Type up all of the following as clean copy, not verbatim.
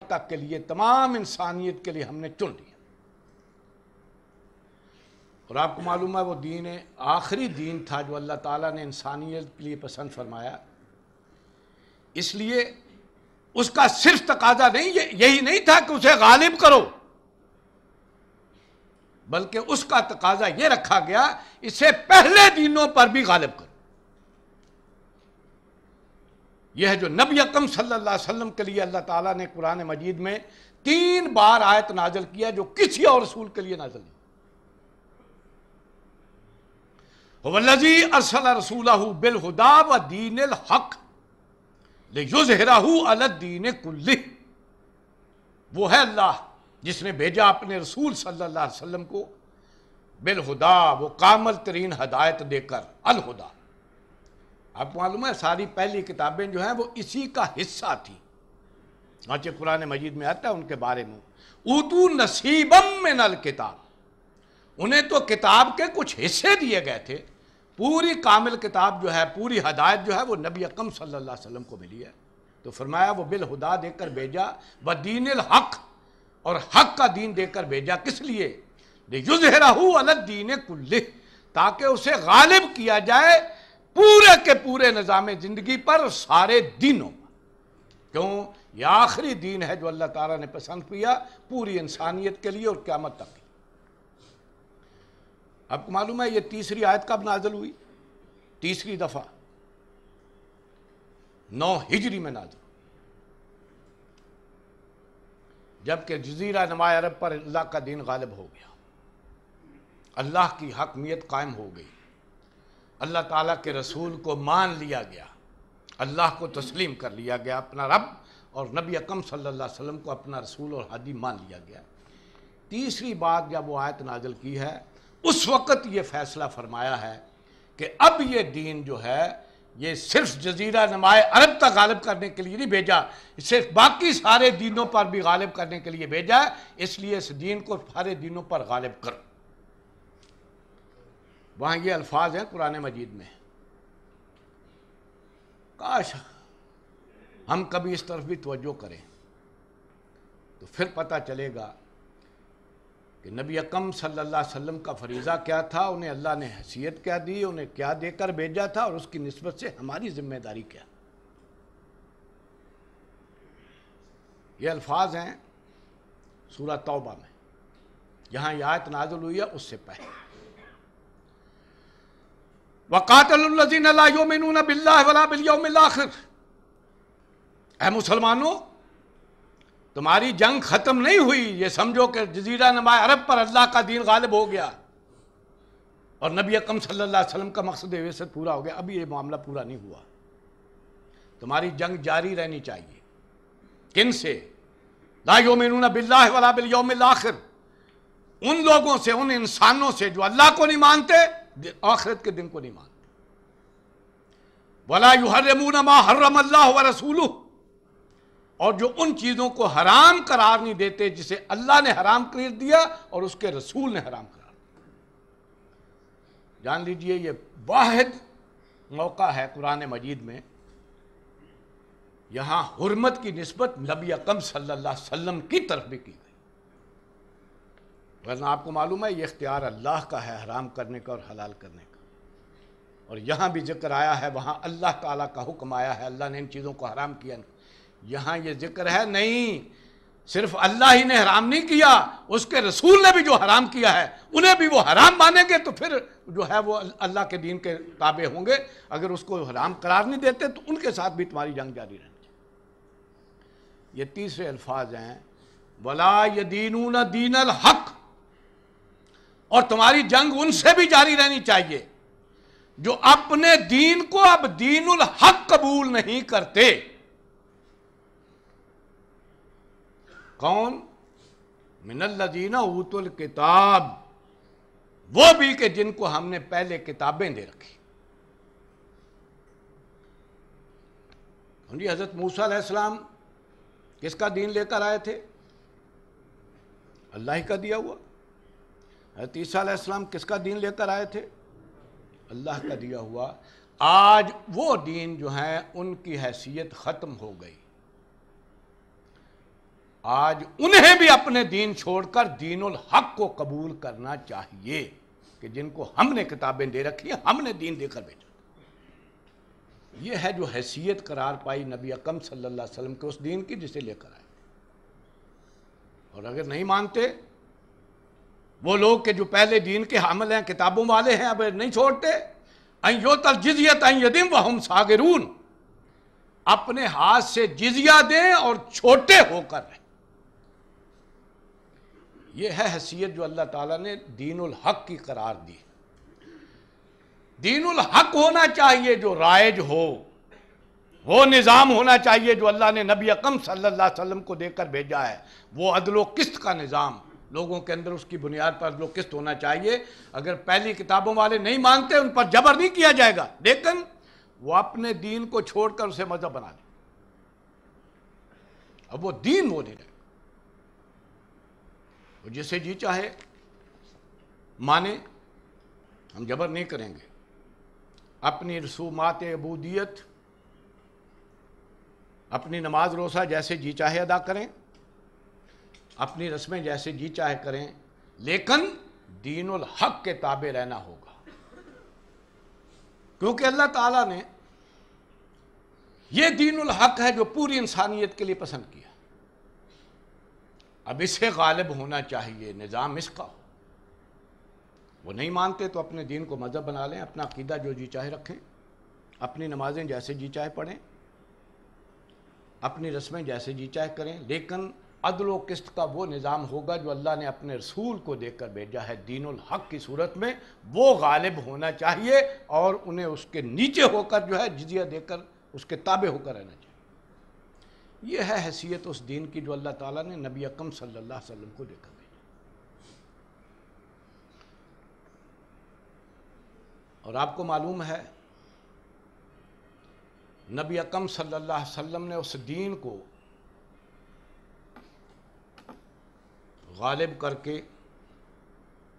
تک کے لیے، تمام انسانیت کے لیے ہم نے چن لیا۔ اور آپ کو معلوم ہے وہ دین آخری دین تھا جو اللہ تعالیٰ نے انسانیت کے لیے پسند فرمایا، اس لیے اس کا صرف تقاضا یہی نہیں تھا کہ اسے غالب کرو، بلکہ اس کا تقاضا یہ رکھا گیا اسے پہلے دینوں پر بھی غالب کرو۔ یہ ہے جو نبی اکرم صلی اللہ علیہ وسلم کے لیے اللہ تعالیٰ نے قرآن مجید میں 3 بار آیت نازل کیا جو کسی اور رسول کے لیے نازل نہیں۔ وَالَّذِي أَرْسَلَ رَسُولَهُ بِالْهُدَىٰ وَدِينِ الْحَقِّ لِيُظْهِرَهُ عَلَى الدِّينِ كُلِّهِ، وہ ہے اللہ جس نے بھیجا اپنے رسول صلی اللہ علیہ وسلم کو بالہدیٰ، وہ کامل ترین ہدایت دے کر، الہدیٰ۔ آپ کو معلوم ہے ساری پہلی کتابیں جو ہیں وہ اسی کا حصہ تھیں، چنانچہ قرآن مجید میں آتا ہے ان کے بارے میں اوتو نصیبم من الکتاب، انہیں تو کتاب کے کچھ حصے دیے گئے تھے، پوری کامل کتاب جو ہے، پوری ہدایت جو ہے وہ نبی اکرم صلی اللہ علیہ وسلم کو ملی ہے۔ تو فرمایا وہ بالہدیٰ دے کر بھیجا، ودین الحق، اور حق کا دین دے کر بھیجا، کس لیے؟ لیظہرہ علی الدین کلہ، تاکہ اسے غالب کیا جائے پورے کے پورے نظام زندگی پر، سارے دینوں پر۔ کیوں؟ یہ آخری دین ہے جو اللہ تعالیٰ نے پسند کیا پوری انسانیت کے لیے اور قیامت تک۔ آپ کو معلوم ہے یہ تیسری آیت کب نازل ہوئی؟ تیسری دفعہ 9 ہجری میں نازل، جبکہ جزیرہ نما عرب پر اللہ کا دین غالب ہو گیا، اللہ کی حاکمیت قائم ہو گئی، اللہ تعالیٰ کے رسول کو مان لیا گیا، اللہ کو تسلیم کر لیا گیا، اپنا رب اور نبی اکرم صلی اللہ علیہ وسلم کو اپنا رسول اور ہادی مان لیا گیا۔ تیسری بات جب وہ آیت نازل کی ہے، اس وقت یہ فیصلہ فرمایا ہے کہ اب یہ دین جو ہے یہ صرف جزیرہ نما عرب تک غالب کرنے کے لیے نہیں بھیجا، صرف باقی سارے دینوں پر بھی غالب کرنے کے لیے بھیجا ہے، اس لیے اس دین کو سارے دینوں پر غالب کرو۔ وہاں یہ الفاظ ہیں قرآن مجید میں، کاش ہم کبھی اس طرف بھی توجہ کریں تو پھر پتہ چلے گا کہ نبی اکرم صلی اللہ علیہ وسلم کا فریضہ کیا تھا، انہیں اللہ نے حیثیت کیا دی، انہیں کیا دے کر بھیجا تھا، اور اس کی نسبت سے ہماری ذمہ داری کیا۔ یہ الفاظ ہیں سورہ توبہ میں، یہاں یہ آیت نازل ہوئی ہے، اس سے پہلے وَقَاتَلُوا الَّذِينَ لَا يُؤْمِنُونَ بِاللَّهِ وَلَا بِالْيَوْمِ الْآخِرِ، اے مسلمانوں تمہاری جنگ ختم نہیں ہوئی، یہ سمجھو کہ جزیرہ نما عرب پر اللہ کا دین غالب ہو گیا اور نبی اکرم صلی اللہ علیہ وسلم کا مقصد بعثت پورا ہو گیا، ابھی یہ معاملہ پورا نہیں ہوا، تمہاری جنگ جاری رہنی چاہیے۔ کن سے؟ لا یؤمنون باللہ ولا بالیوم الآخر، ان لوگوں سے، ان انسانوں سے جو اللہ کو نہیں مانتے، آخرت کے دن کو نہیں مانتے۔ ولا یحرمون ما حرم اللہ ورسولہ، اور جو ان چیزوں کو حرام قرار نہیں دیتے جسے اللہ نے حرام کر دیا اور اس کے رسول نے حرام قرار دیا۔ جان لیجئے یہ واحد موقع ہے قرآن مجید میں یہاں حرمت کی نسبت نبی اکرم صلی اللہ علیہ وسلم کی طرف بھی کی گئی، ورنہ آپ کو معلوم ہے یہ اختیار اللہ کا ہے حرام کرنے کا اور حلال کرنے کا، اور یہاں بھی ذکر آیا ہے، وہاں اللہ تعالیٰ کا حکم آیا ہے، اللہ نے ان چیزوں کو حرام کیا، یہاں یہ ذکر ہے نہیں صرف اللہ ہی نے حرام نہیں کیا، اس کے رسول نے بھی جو حرام کیا ہے انہیں بھی وہ حرام مانیں گے تو پھر جو ہے وہ اللہ کے دین کے تابع ہوں گے، اگر اس کو حرام قرار نہیں دیتے تو ان کے ساتھ بھی تمہاری جنگ جاری رہنی چاہیے۔ یہ تیسرے الفاظ ہیں وَلَا يَدِينُونَ دِينَ الْحَقِّ، اور تمہاری جنگ ان سے بھی جاری رہنی چاہیے جو اپنے دین کو اب دین الحق قبول نہیں کرتے۔ کون؟ من الذین اوتوا الکتاب، وہ بھی کہ جن کو ہم نے پہلے کتابیں دے رکھی۔ جی حضرت موسیٰ علیہ السلام کس کا دین لے کر آئے تھے؟ اللہ ہی کا دیا ہوا۔ حضرت عیسیٰ علیہ السلام کس کا دین لے کر آئے تھے؟ اللہ کا دیا ہوا۔ آج وہ دین جو ہیں ان کی حیثیت ختم ہو گئی، آج انہیں بھی اپنے دین چھوڑ کر دین الحق کو قبول کرنا چاہیے کہ جن کو ہم نے کتابیں دے رکھی ہیں، ہم نے دین دے کر بھیجا۔ یہ ہے جو حیثیت قرار پائی نبی اکرم صلی اللہ علیہ وسلم کے اس دین کی جسے لے کر آئے۔ اور اگر نہیں مانتے وہ لوگ کہ جو پہلے دین کے حامل ہیں، کتابوں والے ہیں، اب نہیں چھوڑتے، ان یؤتی الجزیۃ عن ید وہم صاغرون، اپنے ہاتھ سے جزیہ دیں اور چھوٹے ہو کر رہیں۔ یہ ہے حیثیت جو اللہ تعالیٰ نے دین الحق کی قرار دی۔ دین الحق ہونا چاہیے جو رائج ہو، وہ نظام ہونا چاہیے جو اللہ نے نبی اکرم صلی اللہ علیہ وسلم کو دے کر بھیجا ہے، وہ عدل و قسط کا نظام لوگوں کے اندر، اس کی بنیاد پر عدل و قسط ہونا چاہیے۔ اگر پہلی کتابوں والے نہیں مانتے، ان پر جبر نہیں کیا جائے گا، لیکن وہ اپنے دین کو چھوڑ کر اسے مذہب بنا لیں۔ اب وہ دین وہ نہیں رہے، وہ جسے جی چاہے مانے، ہم جبر نہیں کریں گے۔ اپنی رسومات عبودیت، اپنی نماز روزہ جیسے جی چاہے ادا کریں، اپنی رسمیں جیسے جی چاہے کریں، لیکن دین الحق کے تابع رہنا ہوگا، کیونکہ اللہ تعالیٰ نے یہ دین الحق ہے جو پوری انسانیت کے لیے پسند کیا۔ اب اسے غالب ہونا چاہیے، نظام اس کا ہو۔ وہ نہیں مانتے تو اپنے دین کو مذہب بنا لیں، اپنا عقیدہ جو جی چاہے رکھیں، اپنی نمازیں جیسے جی چاہے پڑھیں، اپنی رسمیں جیسے جی چاہے کریں، لیکن عدل و قسط کا وہ نظام ہوگا جو اللہ نے اپنے رسول کو دے کر بھیجا ہے دین الحق کی صورت میں، وہ غالب ہونا چاہیے، اور انہیں اس کے نیچے ہو کر جو ہے جزیہ دے کر اس کے تابع ہو کر رہنا چاہیے۔ یہ ہے حیثیت اس دین کی جو اللہ تعالیٰ نے نبی اکرم صلی اللہ علیہ وسلم کو دے کر بھیجا۔ اور آپ کو معلوم ہے نبی اکرم صلی اللہ علیہ وسلم نے اس دین کو غالب کر کے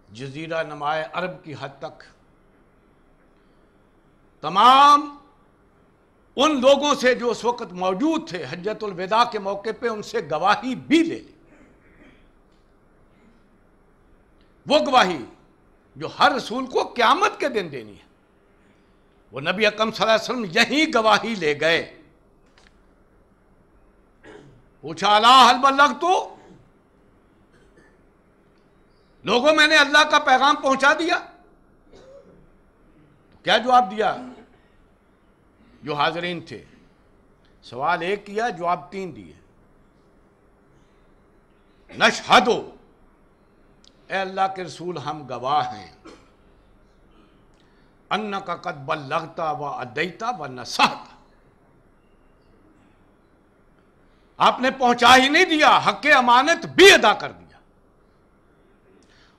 جزیرہ نمائے عرب کی حد تک تمام ان لوگوں سے جو اس وقت موجود تھے حجۃ الوداع کے موقع پہ، ان سے گواہی بھی لے لی۔ وہ گواہی جو ہر رسول کو قیامت کے دن دینی ہے، وہ نبی اکرم صلی اللہ علیہ وسلم یہی گواہی لے گئے۔ پوچھا الا هل بلغت، لوگوں میں نے اللہ کا پیغام پہنچا دیا؟ تو کیا جواب دیا جو حاضرین تھے؟ سوال ایک کیا، جواب تین دیے۔ نشہد، اے اللہ کے رسول ہم گواہ ہیں، انک قد بلغت و ادیت و نصحت، آپ نے پہنچا ہی نہیں دیا، حق امانت بھی ادا کر دیا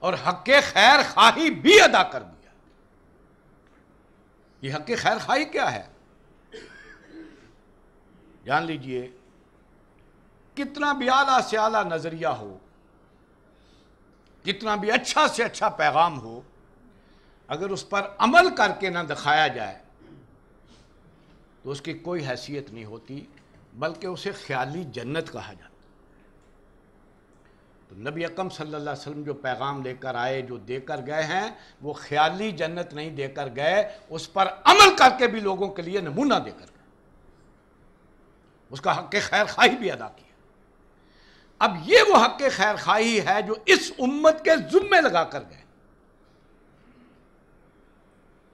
اور حق خیر خواہی بھی ادا کر دیا۔ یہ حق خیر خواہی کیا ہے؟ جان لیجئے، کتنا بھی اعلیٰ سے اعلیٰ نظریہ ہو، کتنا بھی اچھا سے اچھا پیغام ہو، اگر اس پر عمل کر کے نہ دکھایا جائے تو اس کی کوئی حیثیت نہیں ہوتی، بلکہ اسے خیالی جنت کہا جاتا۔ تو نبی اکرم صلی اللہ علیہ وسلم جو پیغام لے کر آئے، جو دے کر گئے ہیں، وہ خیالی جنت نہیں دے کر گئے، اس پر عمل کر کے بھی لوگوں کے لیے نمونہ دے کر گئے، اس کا حق خیر خواہی بھی ادا کیا۔ اب یہ وہ حق خیر خواہی ہے جو اس امت کے ذمے لگا کر گئے۔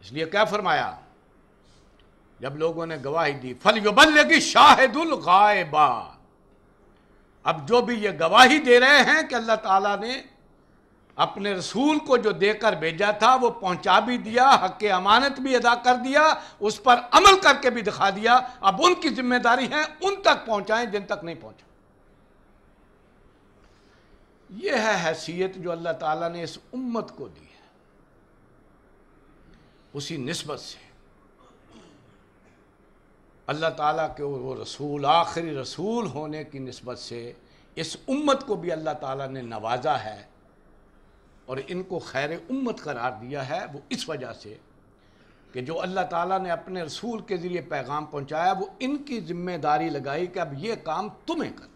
اس لیے کیا فرمایا جب لوگوں نے گواہی دی، فَلْيُبَلِّغِ الشَّاهِدُ الْغَائِبَ، اب جو بھی یہ گواہی دے رہے ہیں کہ اللہ تعالیٰ نے اپنے رسول کو جو دے کر بھیجا تھا وہ پہنچا بھی دیا، حق امانت بھی ادا کر دیا، اس پر عمل کر کے بھی دکھا دیا، اب ان کی ذمہ داری ہے ان تک پہنچائیں جن تک نہیں پہنچا۔ یہ ہے حیثیت جو اللہ تعالیٰ نے اس امت کو دی ہے۔ اسی نسبت سے اللہ تعالیٰ کے وہ رسول، آخری رسول ہونے کی نسبت سے اس امت کو بھی اللہ تعالیٰ نے نوازا ہے اور ان کو خیر امت قرار دیا ہے، وہ اس وجہ سے کہ جو اللہ تعالیٰ نے اپنے رسول کے ذریعے پیغام پہنچایا، وہ ان کی ذمہ داری لگائی کہ اب یہ کام تمہیں کرنا۔